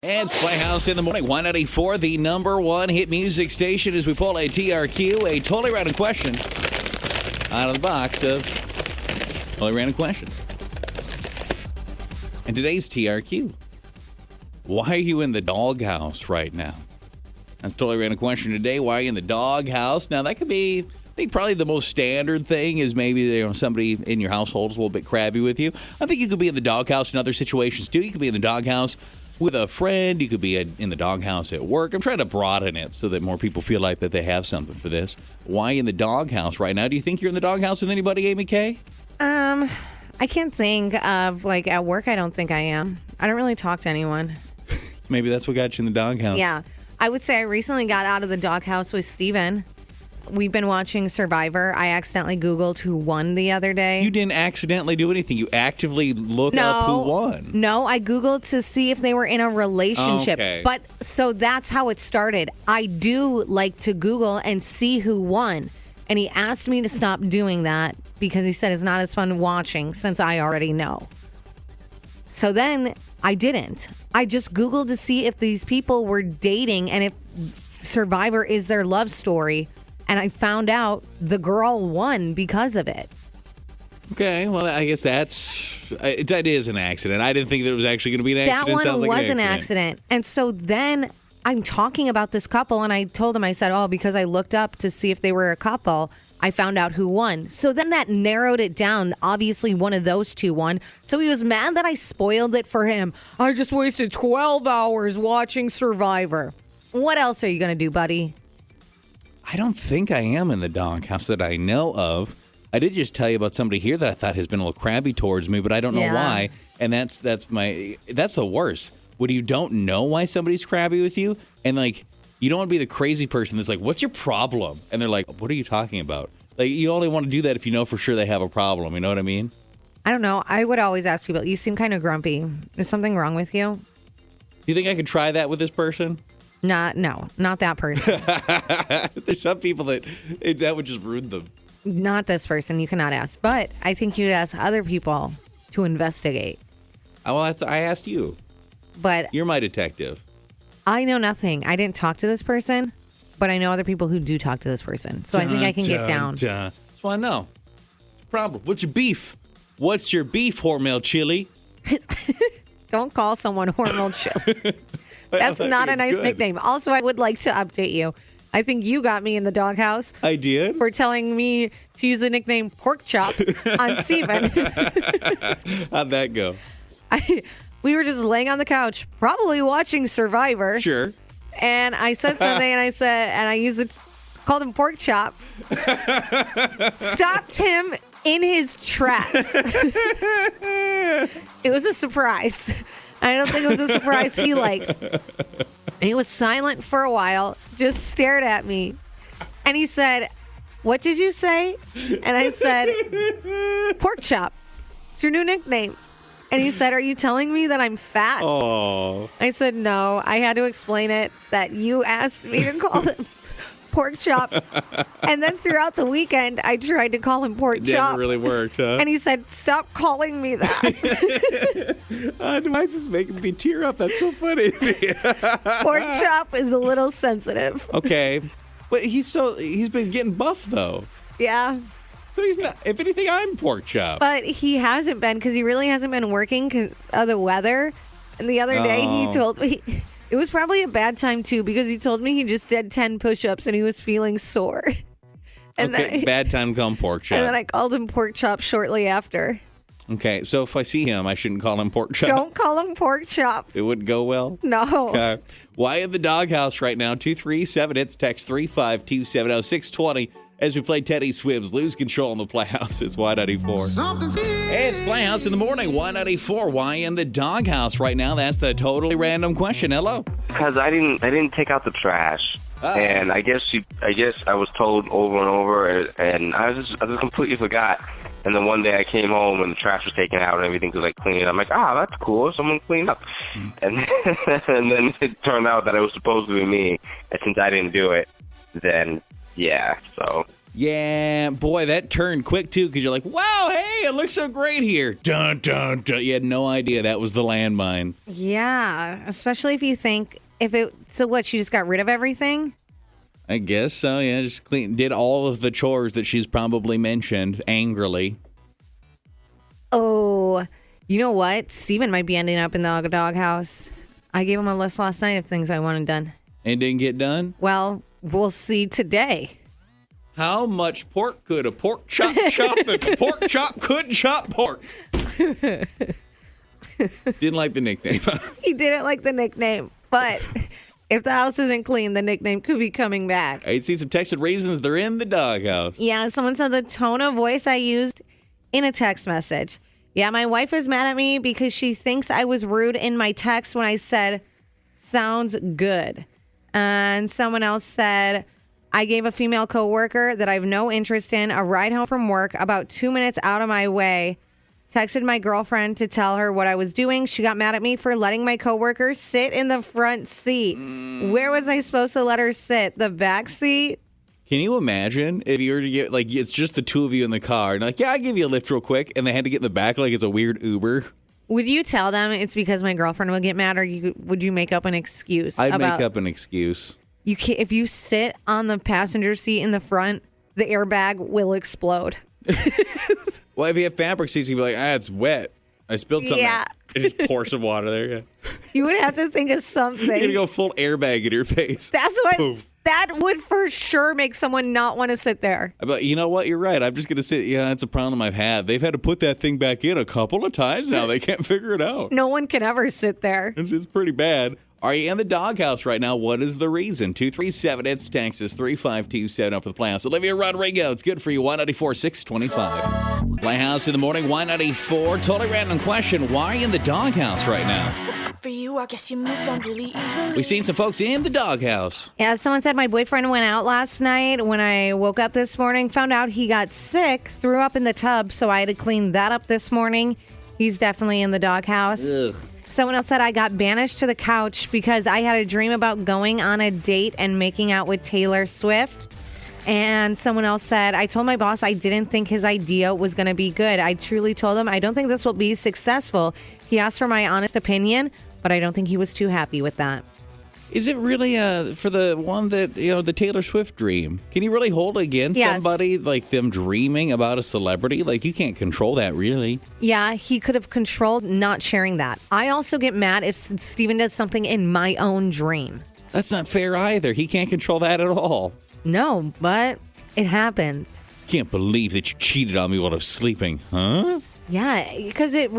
And it's Playhouse in the morning, 194, the number one hit music station, as we pull a TRQ, a totally random question, out of the box of totally random questions. And today's TRQ, why are you in the doghouse right now? That's a totally random question today. Why are you in the doghouse? Now, that could be, I think probably the most standard thing is maybe somebody in your household is a little bit crabby with you. I think you could be in the doghouse in other situations, too. You could be in the doghouse with a friend. You could be in the doghouse at work. I'm trying to broaden it so that more people feel like that they have something for this. Why in the doghouse right now? Do you think you're in the doghouse with anybody, Amy Kay? I can't think of, at work, I don't think I am. I don't really talk to anyone. Maybe that's what got you in the doghouse. Yeah. I would say I recently got out of the doghouse with Steven. We've been watching Survivor. I accidentally Googled who won the other day. You didn't accidentally do anything. You actively looked up who won. No, I Googled to see if they were in a relationship. Okay. But so that's how it started. I do like to Google and see who won. And he asked me to stop doing that because he said it's not as fun watching since I already know. So then I didn't. I just Googled to see if these people were dating and if Survivor is their love story. And I found out the girl won because of it. Okay, well, I guess that is an accident. I didn't think that it was actually going to be an accident. That one was an accident. And so then I'm talking about this couple, and I told him, I said, because I looked up to see if they were a couple, I found out who won. So then that narrowed it down. Obviously, one of those two won. So he was mad that I spoiled it for him. I just wasted 12 hours watching Survivor. What else are you going to do, buddy? I don't think I am in the doghouse that I know of. I did just tell you about somebody here that I thought has been a little crabby towards me, but I don't know why. And that's the worst. When you don't know why somebody's crabby with you, and you don't want to be the crazy person that's like, "What's your problem?" And they're like, "What are you talking about?" You only want to do that if you know for sure they have a problem. You know what I mean? I don't know. I would always ask people, "You seem kind of grumpy. Is something wrong with you?" Do you think I could try that with this person? No, not that person. There's some people that would just ruin them. Not this person. You cannot ask. But I think you'd ask other people to investigate. Well, I asked you. But you're my detective. I know nothing. I didn't talk to this person, but I know other people who do talk to this person. So I think I can get down. Just want to know. Problem. What's your beef? What's your beef, Hormel Chili? Don't call someone Hormel Chili. That's not a nice nickname. Also, I would like to update you. I think you got me in the doghouse. I did? For telling me to use the nickname Pork Chop on Steven. How'd that go? We were just laying on the couch, probably watching Survivor. Sure. And I said something, and I called him Pork Chop. Stopped him in his tracks. It was a surprise. I don't think it was a surprise he liked. He was silent for a while, just stared at me. And he said, "What did you say?" And I said, "Pork Chop. It's your new nickname." And he said, "Are you telling me that I'm fat?" Oh. I said, "No." I had to explain it, that you asked me to call him Pork Chop. And then throughout the weekend, I tried to call him Pork Chop. Never really worked, huh? And he said, "Stop calling me that." Why is this making me tear up? That's so funny. Pork Chop is a little sensitive. Okay. But he's been getting buff, though. Yeah. So he's not, if anything, I'm Pork Chop. But he hasn't been, because he really hasn't been working because of the weather. And the other day he told me, it was probably a bad time too, because he told me he just did 10 push-ups and he was feeling sore. And okay, bad time to call him Pork Chop. And then I called him Pork Chop shortly after. Okay, so if I see him, I shouldn't call him Pork Chop. Don't call him Pork Chop. It wouldn't go well? No. Okay. Why in the doghouse right now? 237, it's text 35270 620. As we play Teddy Swims, Lose Control in the Playhouse. It's Y94. Hey, it's Playhouse in the morning, Y94. Why in the doghouse right now? That's the totally random question. Hello. Because I didn't take out the trash. And I guess I was told over and over, and I just completely forgot. And then one day I came home and the trash was taken out and everything was clean. I'm like, that's cool. Someone cleaned up. And then it turned out that it was supposed to be me. And since I didn't do it, then yeah. So Yeah, boy, that turned quick, too, because you're like, wow, hey, it looks so great here. Dun, dun, dun. You had no idea that was the landmine. Yeah, especially if you think, so what, she just got rid of everything? I guess so, yeah. Just did all of the chores that she's probably mentioned angrily. Oh, you know what? Steven might be ending up in the doghouse. I gave him a list last night of things I wanted done. And didn't get done? Well, we'll see today. How much pork could a pork chop chop if a pork chop couldn't chop pork? Didn't like the nickname. He didn't like the nickname, but if the house isn't clean, the nickname could be coming back. I see some texted reasons they're in the doghouse. Yeah, someone said the tone of voice I used in a text message. Yeah, my wife was mad at me because she thinks I was rude in my text when I said, sounds good. And someone else said, I gave a female coworker that I have no interest in a ride home from work about 2 minutes out of my way. Texted my girlfriend to tell her what I was doing. She got mad at me for letting my coworker sit in the front seat. Where was I supposed to let her sit? The back seat? Can you imagine if you were to get, like, it's just the two of you in the car, and like, yeah, I'll give you a lift real quick, and they had to get in the back like it's a weird Uber? Would you tell them it's because my girlfriend would get mad, or would you make up an excuse? I'd make up an excuse. You can't, if you sit on the passenger seat in the front, the airbag will explode. Well, if you have fabric seats, you'd be like, it's wet. I spilled something. Yeah. And just pour some water there. Yeah. You would have to think of something. You're going to go full airbag in your face. That's what. Poof. That would for sure make someone not want to sit there. But you know what? You're right. I'm just going to sit. Yeah, that's a problem I've had. They've had to put that thing back in a couple of times now. They can't figure it out. No one can ever sit there. It's pretty bad. Are you in the doghouse right now? What is the reason? 237, it's Texas, 3527 up for the Playhouse. Olivia Rodrigo, it's good for you. 194 625. Playhouse in the morning, 194. Totally random question. Why are you in the doghouse right now? For you, I guess you moved on really easily. We've seen some folks in the doghouse. Yeah, someone said my boyfriend went out last night. When I woke up this morning, found out he got sick, threw up in the tub, so I had to clean that up this morning. He's definitely in the doghouse. Ugh. Someone else said I got banished to the couch because I had a dream about going on a date and making out with Taylor Swift. And someone else said, I told my boss I didn't think his idea was going to be good. I truly told him I don't think this will be successful. He asked for my honest opinion, but I don't think he was too happy with that. Is it really for the one that, the Taylor Swift dream? Can you really hold it against somebody, like them dreaming about a celebrity? Like, you can't control that, really. Yeah, he could have controlled not sharing that. I also get mad if Steven does something in my own dream. That's not fair either. He can't control that at all. No, but it happens. Can't believe that you cheated on me while I was sleeping, huh? Yeah, because it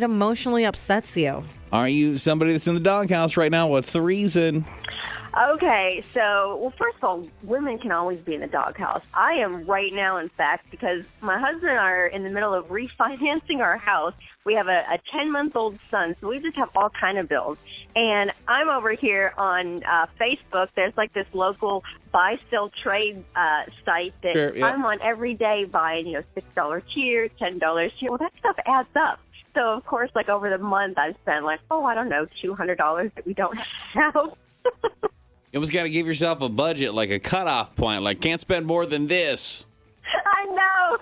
emotionally upsets you. Are you somebody that's in the doghouse right now? What's the reason? Okay, well, first of all, women can always be in the doghouse. I am right now, in fact, because my husband and I are in the middle of refinancing our house. We have a 10-month-old son, so we just have all kind of bills. And I'm over here on Facebook. There's like this local buy, sell, trade site that Sure, yeah. I'm on every day buying, $6 here, $10 here. Well, that stuff adds up. So, of course, like over the month, I've spent $200 that we don't have. You almost got to give yourself a budget, like a cutoff point. Like, can't spend more than this. I know.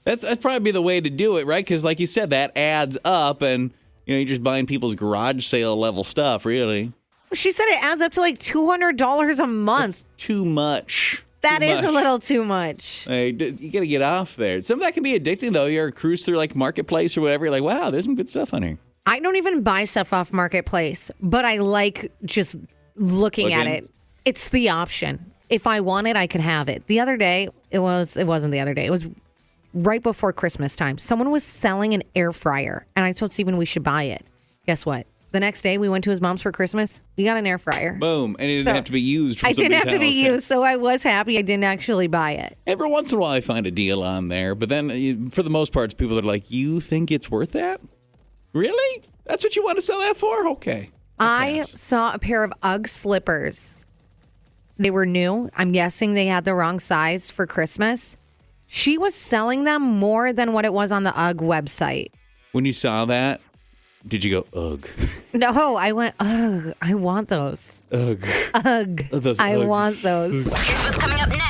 That's probably the way to do it, right? Because, like you said, that adds up, and you're just buying people's garage sale level stuff, really. She said it adds up to like $200 a month. That's too much. That Too is a much. little too much. Hey, you got to get off there. Some of that can be addicting, though. You're cruise through like Marketplace or whatever. You're like, wow, there's some good stuff on here. I don't even buy stuff off Marketplace, but I like just looking at it. It's the option. If I want it, I can have it. The other day, it wasn't the other day. It was right before Christmas time. Someone was selling an air fryer, and I told Steven we should buy it. Guess what? The next day, we went to his mom's for Christmas. We got an air fryer. Boom. And it didn't have to be used from I didn't have to be somebody's house. used, so I was happy I didn't actually buy it. Every once in a while, I find a deal on there. But then, for the most part, it's people that are like, you think it's worth that? Really? That's what you want to sell that for? Okay. I saw a pair of UGG slippers. They were new. I'm guessing they had the wrong size for Christmas. She was selling them more than what it was on the UGG website. When you saw that, did you go, ugh? No, I went, ugh, I want those. Ugh. Ugh. Those I Uggs. want those. Here's what's coming up next.